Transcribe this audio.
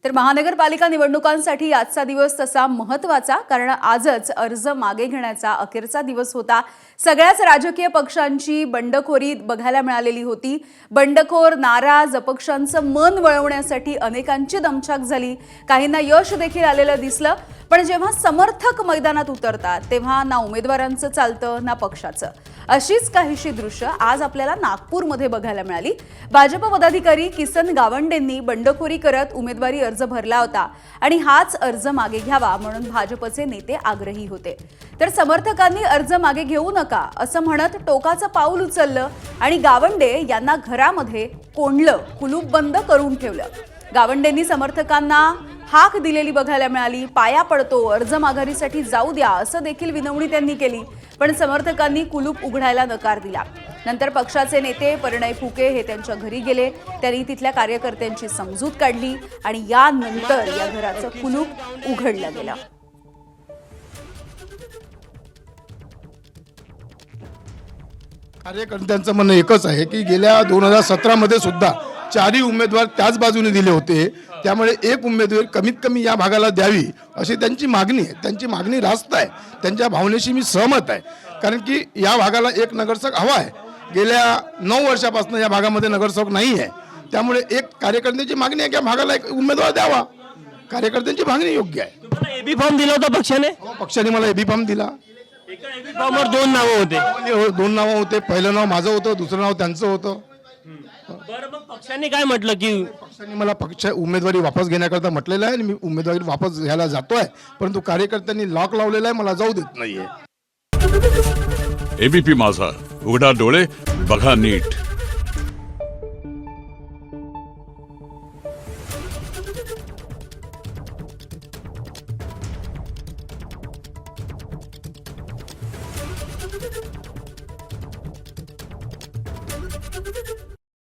तर महानगरपालिका निवडणुकांसाठी आजचा दिवस तसा महत्त्वाचा, कारण आजच अर्ज मागे घेण्याचा अखेरचा दिवस होता। सगळ्याच राजकीय पक्षांची बंडखोरी बघायला मिळालेली होती। बंडखोर, नाराज अपक्षांचं मन वळवण्यासाठी अनेकांची दमछाक झाली, काहींना यश देखील आलेलं दिसलं। पण जेव्हा समर्थक मैदानात उतरतात तेव्हा ना उमेदवारांचं चालतं ना पक्षाचं। अशीच काहीशी दृश्य आज आपल्याला नागपूरमध्ये बघायला मिळाली। भाजप पदाधिकारी किसन गावंडेंनी बंडखोरी करत उमेदवारी अर्ज भरला होता आणि हाच अर्ज मागे घ्यावा म्हणून भाजपचे नेते आग्रही होते। तर समर्थकांनी अर्ज मागे घेऊ नका असं म्हणत टोकाचं पाऊल उचललं आणि गावंडे यांना घरामध्ये कोंडलं, कुलूप बंद करून ठेवलं। गावंडेंनी समर्थकांना हाक दिलेली बघायला मिळाली। पाया पडतो, अर्ज माघारीसाठी जाऊ द्या असं देखील विनवणी त्यांनी केली, पण समर्थकांनी कुलूप उघडायला नकार दिला। नंतर पक्षाचे नेते परिणय फुके हे त्यांच्या घरी गेले, त्यांनी तिथल्या कार्यकर्त्यांची समजूत काढली आणि यानंतर या घराचं कुलूप उघडलं गेलं। कार्यकर्त्यांचं म्हणणं एकच आहे की गेल्या 2017 मध्ये सुद्धा चारही उमेदवार त्याच बाजूने दिले होते, त्यामुळे एक उमेदवारी कमीत कमी या भागाला द्यावी अशी त्यांची मागणी आहे। त्यांची मागणी रास्त आहे, त्यांच्या भावनेशी मी सहमत आहे, कारण की या भागाला एक नगरसेवक हवा आहे। गेल्या 9 वर्षापासून या भागामध्ये नगरसेवक नाही आहे, त्यामुळे एक कार्यकर्त्यांची मागणी आहे की या भागाला एक उमेदवार द्यावा। कार्यकर्त्यांची मागणी योग्य आहे। तुम्हाला एबी फॉर्म दिला होता पक्षाने? पक्षाने मला एबी फॉर्म दिला। एका एबी फॉर्मवर 2 नावं होते। 2 नावं होते, पहिलं नाव माझं होतं, दुसरं नाव त्यांचं होतं। बरं, मग पक्षाने काय म्हटलं की पक्षाने मला पक्ष उमेदवारी वापस घेण्याकरता म्हटलेलं आहे आणि मी उमेदवारी वापस घ्यायला जातोय, परंतु कार्यकर्त्यांनी लॉक लावलेला आहे, मला जाऊ देत नाहीये। एबीपी माझा, उघडा डोळे बघा नीट।